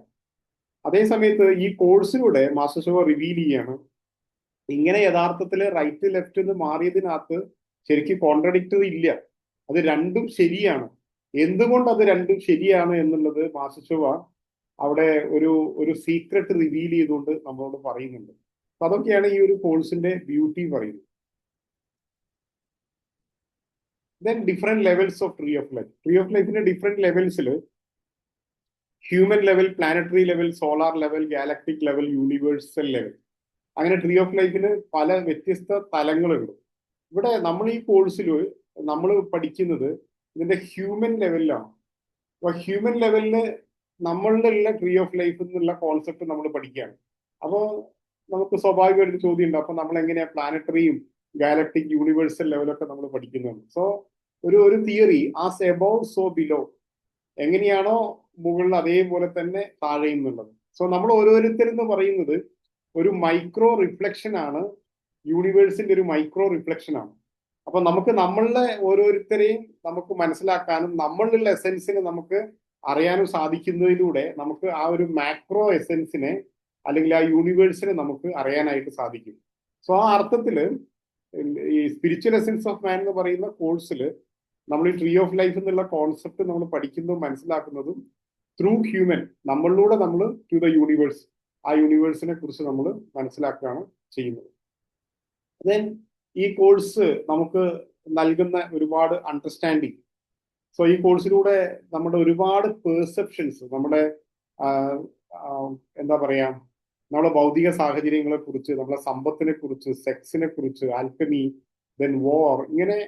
അതേ സമയത്ത് ഈ കോഴ്സിലൂടെ മാസ്റ്റർ ഷോ റിവീൽ ചെയ്യാണ് ഇങ്ങനെ യഥാർത്ഥത്തിൽ റൈറ്റ് ലെഫ്റ്റ് എന്ന് മാറിയതിനകത്ത് ശരിക്കും കോൺട്രഡിക്ടറി ഇല്ല, അത് രണ്ടും ശരിയാണ്. എന്തുകൊണ്ട് അത് രണ്ടും ശരിയാണ് എന്നുള്ളത് മാസ്റ്റർ ഷോ അവിടെ ഒരു സീക്രട്ട് റിവീൽ ചെയ്തുകൊണ്ട് നമ്മളോട് പറയുന്നുണ്ട്. അപ്പൊ അതൊക്കെയാണ് ഈ ഒരു കോഴ്സിന്റെ ബ്യൂട്ടി പറയുന്നത്. Then different levels of tree of life. Tree of ലൈഫിന്റെ ഡിഫറെന്റ് ലെവൽസിൽ human level, planetary level, solar level, galactic level, universal level, അങ്ങനെ ട്രീ ഓഫ് ലൈഫിന് പല വ്യത്യസ്ത തലങ്ങളുണ്ട്. ഇവിടെ നമ്മൾ ഈ കോഴ്സിൽ നമ്മൾ പഠിക്കുന്നത് ഇതിന്റെ ഹ്യൂമൻ ലെവലിലാണ്. അപ്പൊ ഹ്യൂമൻ ലെവലില് നമ്മളിലുള്ള ട്രീ ഓഫ് ലൈഫ് എന്നുള്ള കോൺസെപ്റ്റ് നമ്മൾ പഠിക്കുകയാണ്. അപ്പോൾ നമുക്ക് സ്വാഭാവികമായിട്ട് ചോദ്യം ഉണ്ട്, അപ്പൊ നമ്മൾ എങ്ങനെയാ പ്ലാനറ്ററിയും ഗാലക്ടിക് യൂണിവേഴ്സൽ ലെവലൊക്കെ നമ്മൾ പഠിക്കുന്നുണ്ട്. സോ ഒരു theory, as above so below, എങ്ങനെയാണോ മുകളിൽ അതേപോലെ തന്നെ താഴെയും എന്നുള്ളത്. സോ നമ്മൾ ഓരോരുത്തരെന്ന് പറയുന്നത് ഒരു മൈക്രോ റിഫ്ലക്ഷൻ ആണ്, യൂണിവേഴ്സിന്റെ ഒരു മൈക്രോ റിഫ്ലക്ഷൻ ആണ്. അപ്പൊ നമുക്ക് നമ്മളുടെ ഓരോരുത്തരെയും നമുക്ക് മനസ്സിലാക്കാനും നമ്മളിലുള്ള എസെൻസിനെ നമുക്ക് അറിയാനും സാധിക്കുന്നതിലൂടെ നമുക്ക് ആ ഒരു മാക്രോ എസെൻസിനെ അല്ലെങ്കിൽ ആ യൂണിവേഴ്സിനെ നമുക്ക് അറിയാനായിട്ട് സാധിക്കും. സോ ആ അർത്ഥത്തില് ഈ സ്പിരിച്വൽ എസെൻസ് ഓഫ് മാൻ എന്ന് പറയുന്ന കോഴ്സിൽ നമ്മൾ ഈ ട്രീ ഓഫ് ലൈഫ് എന്നുള്ള കോൺസെപ്റ്റ് നമ്മൾ പഠിക്കുന്നതും മനസ്സിലാക്കുന്നതും ത്രൂ ഹ്യൂമൻ, നമ്മളിലൂടെ നമ്മൾ ടു ദ യൂണിവേഴ്സ്, ആ യൂണിവേഴ്സിനെ കുറിച്ച് നമ്മൾ മനസ്സിലാക്കുകയാണ് ചെയ്യുന്നത്. ദെൻ ഈ കോഴ്സ് നമുക്ക് നൽകുന്ന ഒരുപാട് അണ്ടർസ്റ്റാൻഡിങ്. സോ ഈ കോഴ്സിലൂടെ നമ്മുടെ ഒരുപാട് പെർസെപ്ഷൻസ്, നമ്മുടെ എന്താ പറയാ, നമ്മുടെ ഭൗതിക സാഹചര്യങ്ങളെ കുറിച്ച്, നമ്മുടെ സമ്പത്തിനെ കുറിച്ച്, സെക്സിനെ കുറിച്ച്, ആൽക്കമി, ദെൻ വാർ, ഇങ്ങനെ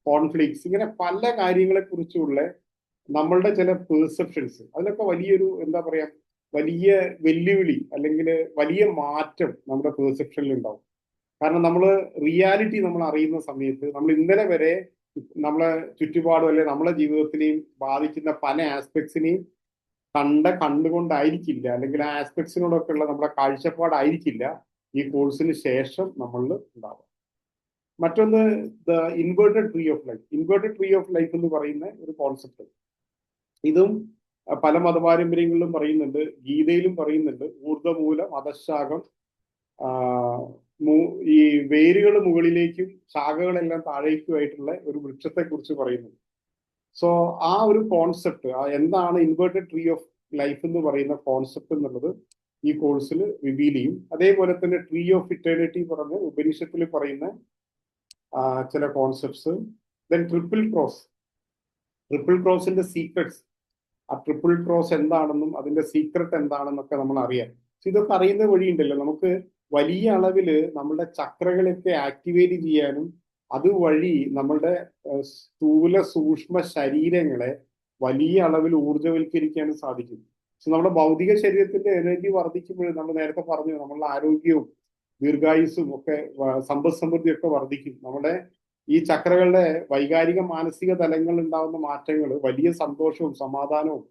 കോൺഫ്ലിക്ട്സ്, ഇങ്ങനെ പല കാര്യങ്ങളെ കുറിച്ചുള്ള നമ്മളുടെ ചില പെർസെപ്ഷൻസ്, അതിലൊക്കെ വലിയൊരു എന്താ പറയാ വലിയ വെല്ലുവിളി അല്ലെങ്കിൽ വലിയ മാറ്റം നമ്മുടെ പെർസെപ്ഷനിൽ ഉണ്ടാവും. കാരണം നമ്മൾ റിയാലിറ്റി നമ്മൾ അറിയുന്ന സമയത്ത് നമ്മൾ ഇന്നലെ വരെ നമ്മളെ ചുറ്റുപാടും അല്ലെങ്കിൽ നമ്മളെ ജീവിതത്തിനെയും ബാധിക്കുന്ന പല ആസ്പെക്ട്സിനെയും കണ്ടുകൊണ്ടായിരിക്കില്ല, അല്ലെങ്കിൽ ആ ആസ്പെക്ട്സിനോടൊക്കെ ഉള്ള നമ്മുടെ കാഴ്ചപ്പാടായിരിക്കില്ല ഈ കോഴ്സിന് ശേഷം നമ്മളിൽ ഉണ്ടാവുക. മറ്റൊന്ന് the inverted tree of life. Inverted tree of life എന്ന് പറയുന്ന ഒരു കോൺസെപ്റ്റ്, ഇതും പല മതപാരമ്പര്യങ്ങളിലും പറയുന്നുണ്ട്, ഗീതയിലും പറയുന്നുണ്ട്. ഊർധ്വമൂലം അധശാഖം, ഈ വേരുകൾ മുകളിലേക്കും ശാഖകളെല്ലാം താഴേക്കുമായിട്ടുള്ള ഒരു വൃക്ഷത്തെ കുറിച്ച് പറയുന്നു. സോ ആ ഒരു കോൺസെപ്റ്റ്, എന്താണ് ഇൻവേർട്ടഡ് ട്രീ ഓഫ് ലൈഫ് എന്ന് പറയുന്ന കോൺസെപ്റ്റ് എന്നുള്ളത് ഈ കോഴ്സിൽ റിവീൽ ചെയ്യും. അതേപോലെ തന്നെ ട്രീ ഓഫ് ഇറ്റേണിറ്റി പറഞ്ഞ് ഉപനിഷത്തിൽ പറയുന്ന ചില concepts. Then triple cross, triple ക്രോസിന്റെ സീക്രട്സ്, ആ ട്രിപ്പിൾ ക്രോസ് എന്താണെന്നും അതിന്റെ സീക്രട്ട് എന്താണെന്നൊക്കെ നമ്മൾ അറിയാം. ഇതൊക്കെ അറിയുന്ന വഴിയുണ്ടല്ലോ നമുക്ക് വലിയ അളവിൽ നമ്മളുടെ ചക്രകളൊക്കെ ആക്ടിവേറ്റ് ചെയ്യാനും അതുവഴി നമ്മളുടെ സ്ഥൂല സൂക്ഷ്മ ശരീരങ്ങളെ വലിയ അളവിൽ ഊർജ്ജവൽക്കരിക്കാനും സാധിക്കും. നമ്മുടെ ഭൗതിക ശരീരത്തിന്റെ എനർജി വർദ്ധിക്കുമ്പോൾ നമ്മൾ നേരത്തെ പറഞ്ഞു നമ്മളുടെ ആരോഗ്യവും ദീർഘായുസ്സും ഒക്കെ സമ്പദ് സമൃദ്ധിയും ഒക്കെ വർദ്ധിക്കും. നമ്മുടെ ഈ ചക്രകളുടെ വൈകാരിക മാനസിക തലങ്ങളിൽ ഉണ്ടാകുന്ന മാറ്റങ്ങൾ വലിയ സന്തോഷവും സമാധാനവും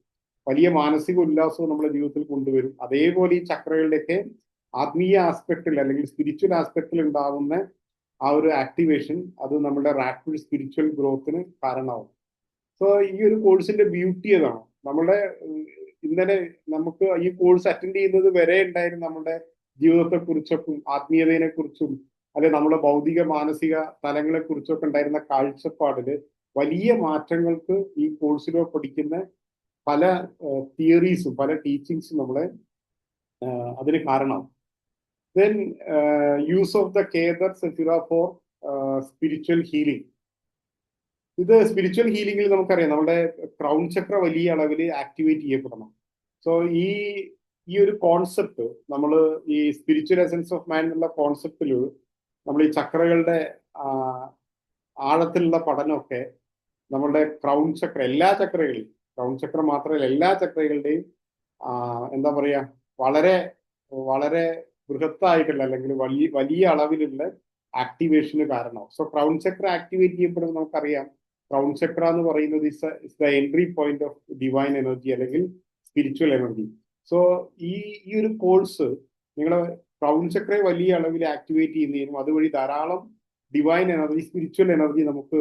വലിയ മാനസിക ഉല്ലാസവും നമ്മുടെ ജീവിതത്തിൽ കൊണ്ടുവരും. അതേപോലെ ഈ ചക്രകളുടെയൊക്കെ ആത്മീയ ആസ്പെക്റ്റിൽ അല്ലെങ്കിൽ സ്പിരിച്വൽ ആസ്പെക്റ്റിൽ ഉണ്ടാകുന്ന ആ ഒരു ആക്ടിവേഷൻ അത് നമ്മുടെ റാപ്പിഡ് സ്പിരിച്വൽ ഗ്രോത്തിന് കാരണമാവും. സോ ഈ ഒരു കോഴ്സിന്റെ ബ്യൂട്ടി അതാണ്. നമ്മുടെ ഇന്നലെ നമുക്ക് ഈ കോഴ്സ് അറ്റൻഡ് ചെയ്യുന്നത് വരെ ഉണ്ടായിരുന്ന നമ്മുടെ ജീവിതത്തെ കുറിച്ചൊക്കെ ആത്മീയതയെ കുറിച്ചും അല്ലെ നമ്മുടെ ഭൗതിക മാനസിക തലങ്ങളെ കുറിച്ചൊക്കെ ഉണ്ടായിരുന്ന കാഴ്ചപ്പാടില് വലിയ മാറ്റങ്ങൾക്ക് ഈ കോഴ്സിലോ പഠിക്കുന്ന പല തിയറീസും പല ടീച്ചിങ്സും നമ്മളെ അതിന് കാരണമാവും. Then use of the Kether sephira for spiritual healing. ഇത് സ്പിരിച്വൽ ഹീലിംഗിൽ നമുക്കറിയാം നമ്മുടെ ക്രൗൺ ചക്ര വലിയ അളവിൽ ആക്ടിവേറ്റ് ചെയ്യപ്പെടണം. സോ ഈ ഒരു കോൺസെപ്റ്റ് നമ്മൾ ഈ സ്പിരിച്വൽ എസൻസ് ഓഫ് മാൻ എന്നുള്ള കോൺസെപ്റ്റിൽ നമ്മൾ ഈ ചക്രകളുടെ ആഴത്തിലുള്ള പഠനമൊക്കെ നമ്മളുടെ ക്രൗൺ ചക്ര, എല്ലാ ചക്രകളെയും, ക്രൗൺ ചക്ര മാത്രമല്ല എല്ലാ ചക്രകളുടെയും എന്താ പറയാ വളരെ വളരെ ബൃഹത്തായിട്ടുള്ള അല്ലെങ്കിൽ വലിയ അളവിലുള്ള ആക്ടിവേഷന് കാരണമാവും. സോ ക്രൗൺ ചക്ര ആക്ടിവേറ്റ് ചെയ്യപ്പെടുമ്പോൾ നമുക്കറിയാം ക്രൗൺ ചക്ര എന്ന് പറയുന്നത് is the entry point of divine energy അല്ലെങ്കിൽ സ്പിരിച്വൽ എനർജി. സോ ഈ ഒരു കോഴ്സ് നിങ്ങളെ ക്രൗൺ ചക്രയെ വലിയ അളവിൽ ആക്ടിവേറ്റ് ചെയ്യുന്നതിനും അതുവഴി ധാരാളം ഡിവൈൻ എനർജി സ്പിരിച്വൽ എനർജി നമുക്ക്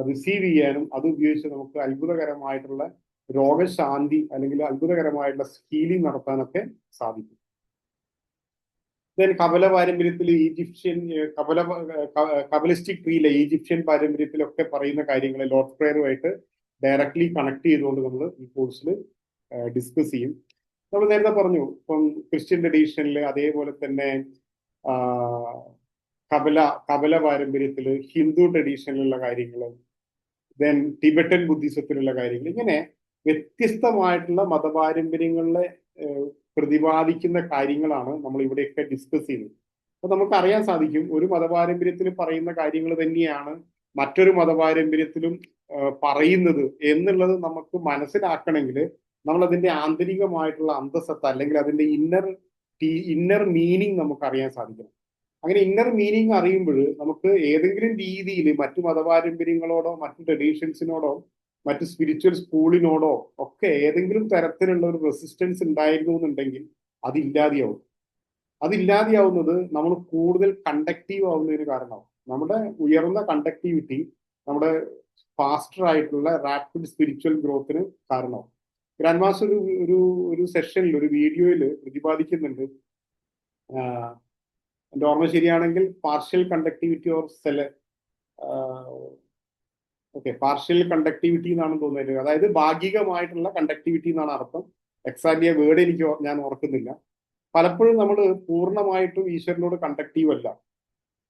റിസീവ് ചെയ്യാനും അത് ഉപയോഗിച്ച് നമുക്ക് അത്ഭുതകരമായിട്ടുള്ള രോഗശാന്തി അല്ലെങ്കിൽ അത്ഭുതകരമായിട്ടുള്ള ഹീലിംഗ് നടത്താനൊക്കെ സാധിക്കും. ദെൻ കപല പാരമ്പര്യത്തിൽ ഈജിപ്ഷ്യൻ കബലിസ്റ്റിക് ട്രീയിലെ ഈജിപ്ഷ്യൻ പാരമ്പര്യത്തിലൊക്കെ പറയുന്ന കാര്യങ്ങൾ ലോർഡ് പ്രേയറുമായിട്ട് ഡയറക്ട്ലി കണക്ട് ചെയ്തുകൊണ്ട് നമ്മൾ ഈ കോഴ്സിൽ ഡിസ്കസ് ചെയ്യും. നമ്മൾ നേരത്തെ പറഞ്ഞു ഇപ്പം ക്രിസ്ത്യൻ ട്രഡീഷനിൽ, അതേപോലെ തന്നെ കപല പാരമ്പര്യത്തിൽ, ഹിന്ദു ട്രഡീഷനിലുള്ള കാര്യങ്ങൾ, ദെൻ ടിബറ്റൻ ബുദ്ധിസത്തിലുള്ള കാര്യങ്ങൾ, ഇങ്ങനെ വ്യത്യസ്തമായിട്ടുള്ള മതപാരമ്പര്യങ്ങളിലെ പ്രതിപാദിക്കുന്ന കാര്യങ്ങളാണ് നമ്മൾ ഇവിടെയൊക്കെ ഡിസ്കസ് ചെയ്യുന്നത്. അപ്പൊ നമുക്ക് അറിയാൻ സാധിക്കും ഒരു മതപാരമ്പര്യത്തിൽ പറയുന്ന കാര്യങ്ങൾ തന്നെയാണ് മറ്റൊരു മതപാരമ്പര്യത്തിലും പറയുന്നത് എന്നുള്ളത് നമുക്ക് മനസ്സിലാക്കണമെങ്കിൽ നമ്മൾ അതിന്റെ ആന്തരികമായിട്ടുള്ള അന്തസത്ത അല്ലെങ്കിൽ അതിന്റെ ഇന്നർ മീനിങ് നമുക്ക് അറിയാൻ സാധിക്കണം. അങ്ങനെ ഇന്നർ മീനിങ് അറിയുമ്പോൾ നമുക്ക് ഏതെങ്കിലും രീതിയിൽ മറ്റു മതപാരമ്പര്യങ്ങളോടോ മറ്റു ട്രഡീഷൻസിനോടോ മറ്റു സ്പിരിച്വൽ സ്കൂളിനോടോ ഒക്കെ ഏതെങ്കിലും തരത്തിലുള്ള ഒരു റെസിസ്റ്റൻസ് ഉണ്ടായിരുന്നു എന്നുണ്ടെങ്കിൽ അതില്ലാതെയാവും. അതില്ലാതെയാവുന്നത് നമ്മൾ കൂടുതൽ കണ്ടക്റ്റീവ് ആവുന്നതിന് കാരണമാവും. നമ്മുടെ ഉയർന്ന കണ്ടക്ടിവിറ്റി നമ്മുടെ ഫാസ്റ്റർ ആയിട്ടുള്ള റാപ്പിഡ് സ്പിരിച്വൽ ഗ്രോത്തിന് കാരണമാവും. ഗ്രാൻഡ് മാസ്റ്റർ ഒരു സെഷനിൽ ഒരു വീഡിയോയിൽ പ്രതിപാദിക്കുന്നുണ്ട്, എൻ്റെ ഓർമ്മ ശരിയാണെങ്കിൽ partial conductivity or partial conductivity എന്നാണ് തോന്നുന്നത്. അതായത് ഭാഗികമായിട്ടുള്ള കണ്ടക്ടിവിറ്റി എന്നാണ് അർത്ഥം. എക്സാക്ട്ലി ആ വേർഡ് ഞാൻ ഓർക്കുന്നില്ല. പലപ്പോഴും നമ്മൾ പൂർണ്ണമായിട്ടും ഈശ്വരനോട് കണ്ടക്റ്റീവ് അല്ല.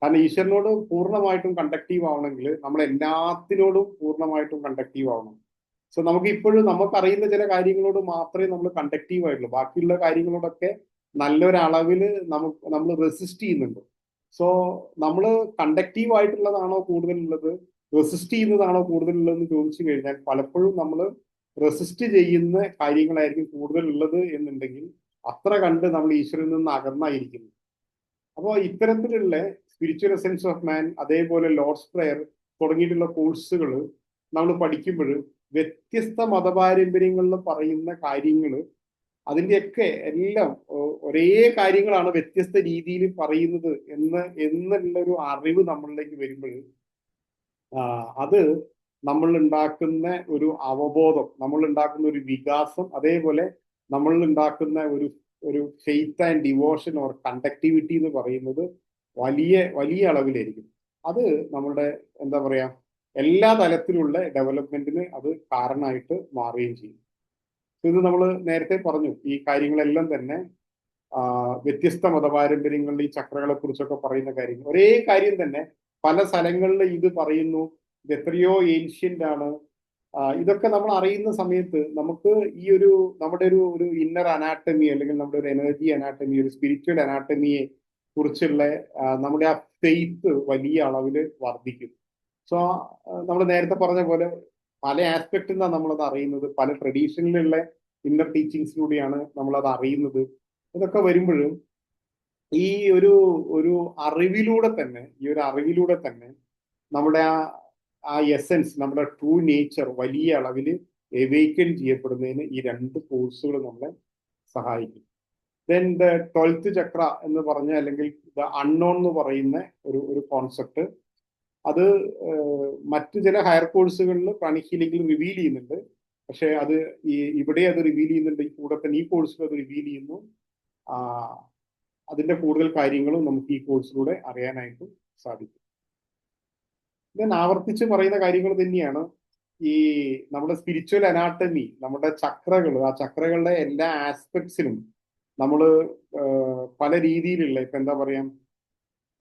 കാരണം ഈശ്വരനോട് പൂർണ്ണമായിട്ടും കണ്ടക്റ്റീവ് ആവണമെങ്കിൽ നമ്മൾ എല്ലാത്തിനോടും പൂർണ്ണമായിട്ടും കണ്ടക്റ്റീവ് ആവണം. സോ നമുക്ക് ഇപ്പോഴും നമുക്കറിയുന്ന ചില കാര്യങ്ങളോട് മാത്രമേ നമ്മൾ കണ്ടക്റ്റീവ് ആയിട്ടുള്ളൂ. ബാക്കിയുള്ള കാര്യങ്ങളോടൊക്കെ നല്ലൊരളവിൽ നമ്മൾ റെസിസ്റ്റ് ചെയ്യുന്നുണ്ട്. സോ നമ്മൾ കണ്ടക്റ്റീവ് ആയിട്ടുള്ളതാണോ കൂടുതലുള്ളത്, റെസിസ്റ്റ് ചെയ്യുന്നതാണോ കൂടുതലുള്ളതെന്ന് ചോദിച്ചു കഴിഞ്ഞാൽ പലപ്പോഴും നമ്മൾ റെസിസ്റ്റ് ചെയ്യുന്ന കാര്യങ്ങളായിരിക്കും കൂടുതലുള്ളത് എന്നുണ്ടെങ്കിൽ അത്ര കണ്ട് നമ്മൾ ഈശ്വരനിൽ നിന്ന് അകന്നായിരിക്കുന്നു. അപ്പോൾ ഇത്തരത്തിലുള്ള സ്പിരിച്വൽ എസൻസ് ഓഫ് മാൻ, അതേപോലെ ലോർഡ്സ് പ്രയർ തുടങ്ങിയിട്ടുള്ള കോഴ്സുകൾ നമ്മൾ പഠിക്കുമ്പോൾ വ്യത്യസ്ത മതപാരമ്പര്യങ്ങളിൽ പറയുന്ന കാര്യങ്ങൾ അതിൻ്റെയൊക്കെ എല്ലാം ഒരേ കാര്യങ്ങളാണ് വ്യത്യസ്ത രീതിയിൽ പറയുന്നത് എന്നുള്ളൊരു അറിവ് നമ്മളിലേക്ക് വരുമ്പോൾ അത് നമ്മൾ ഉണ്ടാക്കുന്ന ഒരു അവബോധം, നമ്മൾ ഉണ്ടാക്കുന്ന ഒരു വികാസം, അതേപോലെ നമ്മൾ ഉണ്ടാക്കുന്ന ഒരു faith and devotion or conductivity എന്ന് പറയുന്നത് വലിയ വലിയ അളവിലായിരിക്കും. അത് നമ്മളുടെ എന്താ പറയാ എല്ലാ തലത്തിലുള്ള ഡെവലപ്മെന്റിന് അത് കാരണമായിട്ട് മാറുകയും ചെയ്യും. ഇത് നമ്മൾ നേരത്തെ പറഞ്ഞു, ഈ കാര്യങ്ങളെല്ലാം തന്നെ വ്യത്യസ്ത മതപാരമ്പര്യങ്ങളിൽ ഈ ചക്രകളെ കുറിച്ചൊക്കെ പറയുന്ന കാര്യങ്ങൾ ഒരേ കാര്യം തന്നെ പല സ്ഥലങ്ങളിൽ ഇത് പറയുന്നു. ഇത് എത്രയോ ഏൻഷ്യന്റ് ആണ്. ഇതൊക്കെ നമ്മൾ അറിയുന്ന സമയത്ത് നമുക്ക് ഈ നമ്മുടെ ഒരു ഇന്നർ അനാട്ടമി, അല്ലെങ്കിൽ നമ്മുടെ ഒരു എനർജി അനാട്ടമി, ഒരു സ്പിരിച്വൽ അനാട്ടമിയെ കുറിച്ചുള്ള നമ്മുടെ ആ ഫെയ്ത്ത് വലിയ അളവിൽ വർദ്ധിക്കും. സോ നമ്മൾ നേരത്തെ പറഞ്ഞ പോലെ പല ആസ്പെക്റ്റിൽ നിന്നാണ് നമ്മളത് അറിയുന്നത്, പല ട്രഡീഷനിലുള്ള ഇന്നർ ടീച്ചിങ്സിലൂടെയാണ് നമ്മളത് അറിയുന്നത്. ഇതൊക്കെ വരുമ്പോഴും ഈ ഒരു അറിവിലൂടെ തന്നെ നമ്മുടെ ആ എസെൻസ്, നമ്മുടെ ട്രൂ നേച്ചർ വലിയ അളവിൽ എവേക്കൻ ചെയ്യപ്പെടുന്നതിന് ഈ രണ്ട് കോഴ്സുകൾ നമ്മളെ സഹായിക്കും. ദെൻ ദ 12th ചക്ര എന്ന് പറഞ്ഞ, അല്ലെങ്കിൽ ദ അൺനോൺ എന്ന് പറയുന്ന ഒരു കോൺസെപ്റ്റ്, അത് മറ്റു ചില ഹയർ കോഴ്സുകളിൽ പ്രാണിക് ഹീലിംഗിൽ റിവീൽ ചെയ്യുന്നുണ്ട്. പക്ഷെ അത് ഇവിടെ അത് റിവീൽ ചെയ്യുന്നുണ്ട്, കൂടെ തന്നെ ഈ കോഴ്സിൽ അത് റിവീൽ ചെയ്യുന്നു. അതിന്റെ കൂടുതൽ കാര്യങ്ങളും നമുക്ക് ഈ കോഴ്സിലൂടെ അറിയാനായിട്ട് സാധിക്കും. ഞാൻ ആവർത്തിച്ച് പറയുന്ന കാര്യങ്ങൾ തന്നെയാണ് ഈ നമ്മുടെ സ്പിരിച്വൽ അനാട്ടമി, നമ്മുടെ ചക്രകൾ, ആ ചക്രകളുടെ എല്ലാ ആസ്പെക്ട്സിലും നമ്മൾ പല രീതിയിലുള്ള, ഇപ്പൊ എന്താ പറയാ,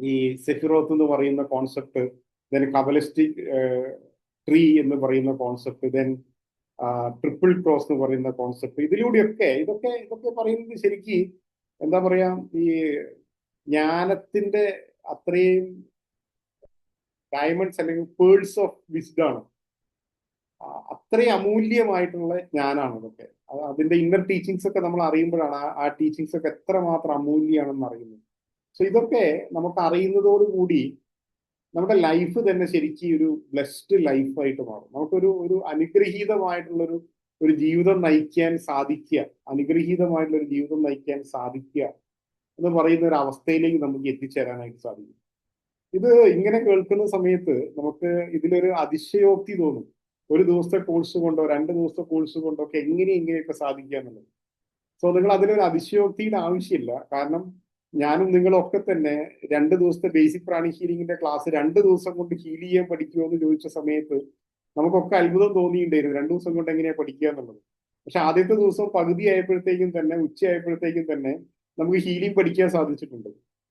ഈ സെഫിറോത്ത് എന്ന് പറയുന്ന കോൺസെപ്റ്റ്, ദെൻ കബലിസ്റ്റിക് ട്രീ എന്ന് പറയുന്ന കോൺസെപ്റ്റ്, ദെൻ ട്രിപ്പിൾ ക്രോസ് എന്ന് പറയുന്ന കോൺസെപ്റ്റ്, ഇതൊക്കെ പറയുന്നത് ശരിക്ക് എന്താ പറയാ, ഈ ജ്ഞാനത്തിന്റെ അത്രയും ഡയമണ്ട്സ് അല്ലെങ്കിൽ പേൾസ് ഓഫ് വിസ്ഡം ആണ്. അത്രയും അമൂല്യമായിട്ടുള്ള ജ്ഞാനാണ് ഇതൊക്കെ. അതിന്റെ ഇന്നർ ടീച്ചിങ്സ് ഒക്കെ നമ്മൾ അറിയുമ്പോഴാണ് ആ ടീച്ചിങ്സ് ഒക്കെ എത്രമാത്രം അമൂല്യമാണെന്ന് അറിയുന്നത്. സോ ഇതൊക്കെ നമുക്ക് അറിയുന്നതോടുകൂടി നമ്മുടെ ലൈഫ് തന്നെ ശരിക്കും ഒരു ബ്ലെസ്ഡ് ലൈഫായിട്ട് മാറും. നമുക്കൊരു അനുഗ്രഹീതമായിട്ടുള്ളൊരു ജീവിതം നയിക്കാൻ സാധിക്കുക, എന്ന് പറയുന്ന ഒരു അവസ്ഥയിലേക്ക് നമുക്ക് എത്തിച്ചേരാനായിട്ട് സാധിക്കും. ഇത് ഇങ്ങനെ കേൾക്കുന്ന സമയത്ത് നമുക്ക് ഇതിലൊരു അതിശയോക്തി തോന്നും. ഒരു ദിവസത്തെ കോഴ്സ് കൊണ്ടോ 2 ദിവസത്തെ കോഴ്സ് കൊണ്ടോ ഒക്കെ ഇങ്ങനെയൊക്കെ സാധിക്കുക എന്നുള്ളത്. സോ നിങ്ങൾ അതിലൊരു അതിശയോക്തിയുടെ ആവശ്യമില്ല. കാരണം ഞാനും നിങ്ങളൊക്കെ തന്നെ 2 ദിവസത്തെ ബേസിക് പ്രാണിക് ഹീലിംഗിന്റെ ക്ലാസ് 2 ദിവസം കൊണ്ട് ഹീൽ ചെയ്യാൻ പഠിക്കുമോ എന്ന് ചോദിച്ച സമയത്ത് നമുക്കൊക്കെ അത്ഭുതം തോന്നിയിട്ടുണ്ടായിരുന്നു, 2 ദിവസം കൊണ്ട് എങ്ങനെയാ പഠിക്കുക എന്നുള്ളത്. പക്ഷെ ആദ്യത്തെ ദിവസം പകുതി ആയപ്പോഴത്തേക്കും തന്നെ, ഉച്ചയായപ്പോഴത്തേക്കും തന്നെ നമുക്ക് ഹീലിംഗ് പഠിക്കാൻ സാധിച്ചിട്ടുണ്ട്.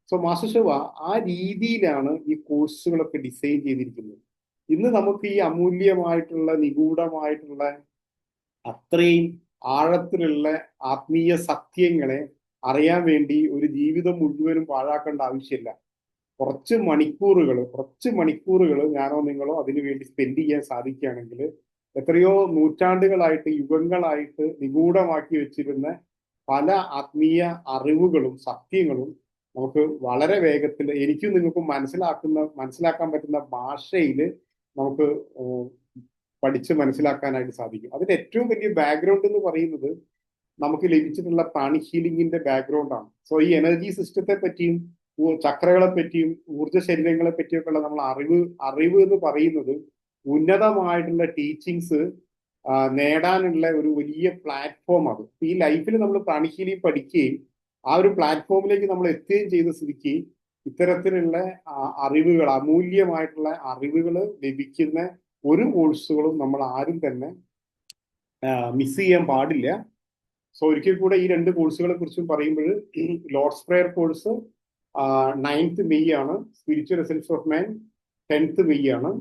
സോ മാസ്റ്റർ ശിവ ആ രീതിയിലാണ് ഈ കോഴ്സുകളൊക്കെ ഡിസൈൻ ചെയ്തിരിക്കുന്നത്. ഇന്ന് നമുക്ക് ഈ അമൂല്യമായിട്ടുള്ള, നിഗൂഢമായിട്ടുള്ള, അത്രയും ആഴത്തിലുള്ള ആത്മീയ സത്യങ്ങളെ അറിയാൻ വേണ്ടി ഒരു ജീവിതം മുഴുവനും പാഴാക്കേണ്ട ആവശ്യമില്ല. കുറച്ച് മണിക്കൂറുകൾ ഞാനോ നിങ്ങളോ അതിനു വേണ്ടി സ്പെൻഡ് ചെയ്യാൻ സാധിക്കുകയാണെങ്കിൽ എത്രയോ നൂറ്റാണ്ടുകളായിട്ട്, യുഗങ്ങളായിട്ട് നിഗൂഢമാക്കി വെച്ചിരുന്ന പല ആത്മീയ അറിവുകളും സത്യങ്ങളും നമുക്ക് വളരെ വേഗത്തിൽ, എനിക്കും നിങ്ങൾക്കും മനസ്സിലാക്കാൻ പറ്റുന്ന ഭാഷയിൽ നമുക്ക് പഠിച്ച് മനസ്സിലാക്കാനായിട്ട് സാധിക്കും. അതിന്റെ ഏറ്റവും വലിയ ബാക്ക്ഗ്രൗണ്ട് എന്ന് പറയുന്നത് നമുക്ക് ലഭിച്ചിട്ടുള്ള പ്രാണിക് ഹീലിംഗിന്റെ ബാക്ക്ഗ്രൗണ്ട് ആണ്. സോ ഈ എനർജി സിസ്റ്റത്തെ പറ്റിയും ചക്രകളെ പറ്റിയും ഊർജ്ജ ശരീരങ്ങളെ പറ്റിയൊക്കെ ഉള്ള നമ്മൾ അറിവ് എന്ന് പറയുന്നത് ഉന്നതമായിട്ടുള്ള ടീച്ചിങ്സ് നേടാനുള്ള ഒരു വലിയ പ്ലാറ്റ്ഫോം ആണ്. ഈ ലൈഫിൽ നമ്മൾ പ്രാണിക് ഹീലിംഗ് പഠിക്കുകയും ആ ഒരു പ്ലാറ്റ്ഫോമിലേക്ക് നമ്മൾ എത്തുകയും ചെയ്ത സ്ഥിതിക്ക് ഇത്തരത്തിലുള്ള അറിവുകൾ, അമൂല്യമായിട്ടുള്ള അറിവുകൾ ലഭിക്കുന്ന ഒരു കോഴ്സുകളും നമ്മൾ ആരും തന്നെ മിസ് ചെയ്യാൻ പാടില്ല. സോ ഒരിക്കൽ കൂടെ ഈ 2 കോഴ്സുകളെ കുറിച്ചും പറയുമ്പോൾ, Lord's prayer course 9th May ആണ്, spiritual essence of man 10th May ആണ്.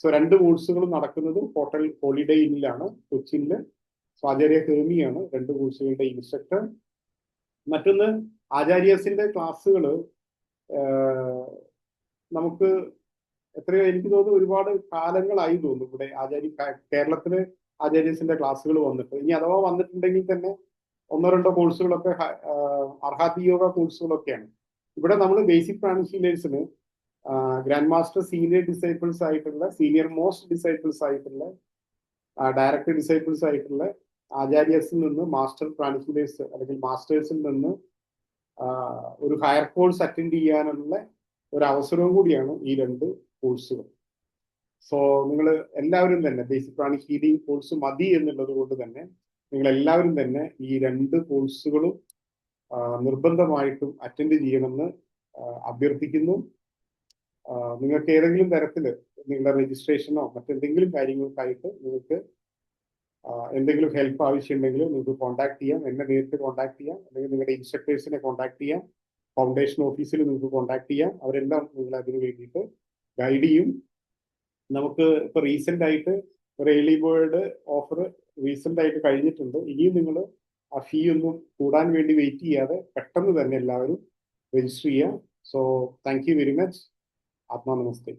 സോ 2 കോഴ്സുകളും നടക്കുന്നത് ഹോട്ടൽ ഹോളിഡേ ഇന്നിലാണ്, കൊച്ചിയില്. ആചാര്യ ഹേമിയാണ് 2 കോഴ്സുകളുടെ ഇൻസ്ട്രക്ടർ. മറ്റൊന്ന്, ആചാര്യസിന്റെ ക്ലാസ്സുകൾ നമുക്ക് എത്രയോ, എനിക്ക് തോന്നുന്നു ഒരുപാട് കാലങ്ങളായി തോന്നുന്നു ഇവിടെ കേരളത്തില് ആചാര്യസിന്റെ ക്ലാസ്സുകൾ വന്നിട്ട്. ഇനി അഥവാ വന്നിട്ടുണ്ടെങ്കിൽ തന്നെ 1-2 കോഴ്സുകളൊക്കെ അർഹാത്തി യോഗ കോഴ്സുകളൊക്കെയാണ്. ഇവിടെ നമ്മൾ ബേസിക് പ്രാണിക് ഹീലേഴ്സിന് ഗ്രാൻഡ് മാസ്റ്റർ സീനിയർ ഡിസൈപ്പിൾസ് ആയിട്ടുള്ള, സീനിയർ മോസ്റ്റ് ഡിസൈപ്പിൾസ് ആയിട്ടുള്ള, ഡയറക്ടർ ഡിസൈപ്പിൾസ് ആയിട്ടുള്ള ആചാര്യസിൽ നിന്ന് മാസ്റ്റർ ട്രാൻസ്ലേറ്റേഴ്സ് അല്ലെങ്കിൽ മാസ്റ്റേഴ്സിൽ നിന്ന് ഒരു ഹയർ കോഴ്സ് അറ്റൻഡ് ചെയ്യാനുള്ള ഒരു അവസരവും കൂടിയാണ് ഈ രണ്ട് കോഴ്സുകൾ. സോ നിങ്ങൾ എല്ലാവരും തന്നെ ബേസിക് പ്രാണിക് ഹീലിംഗ് കോഴ്സ് മതി എന്നുള്ളത് കൊണ്ട് തന്നെ നിങ്ങൾ എല്ലാവരും തന്നെ ഈ രണ്ട് കോഴ്സുകളും നിർബന്ധമായിട്ടും അറ്റൻഡ് ചെയ്യണമെന്ന് അഭ്യർത്ഥിക്കുന്നു. നിങ്ങൾക്ക് ഏതെങ്കിലും തരത്തിൽ നിങ്ങളുടെ രജിസ്ട്രേഷനോ മറ്റെന്തെങ്കിലും കാര്യങ്ങൾക്കായിട്ട് നിങ്ങൾക്ക് എന്തെങ്കിലും ഹെൽപ്പ് ആവശ്യമുണ്ടെങ്കിൽ നിങ്ങൾക്ക് കോൺടാക്ട് ചെയ്യാം. എന്നെ നേരിട്ട് കോൺടാക്ട് ചെയ്യാം, അല്ലെങ്കിൽ നിങ്ങളുടെ ഇൻസ്ട്രക്ടേഴ്സിനെ കോൺടാക്ട് ചെയ്യാം. ഫൗണ്ടേഷൻ ഓഫീസിൽ നിങ്ങൾക്ക് കോൺടാക്ട് ചെയ്യാം. അവരെല്ലാം നിങ്ങൾ അതിന് വേണ്ടിയിട്ട് ഗൈഡ് ചെയ്യും. നമുക്ക് ഇപ്പൊ റീസെന്റ് ആയിട്ട് ഒരു ഏർലി ബേർഡ് ഓഫർ റീസെന്റ് ആയിട്ട് കഴിഞ്ഞിട്ടുണ്ട്. ഇനിയും നിങ്ങൾ ആ ഫീ ഒന്നും കൂടാൻ വേണ്ടി വെയിറ്റ് ചെയ്യാതെ പെട്ടെന്ന് തന്നെ എല്ലാവരും രജിസ്റ്റർ ചെയ്യാം. So thank you very much. ആത്മാ നമസ്തേ.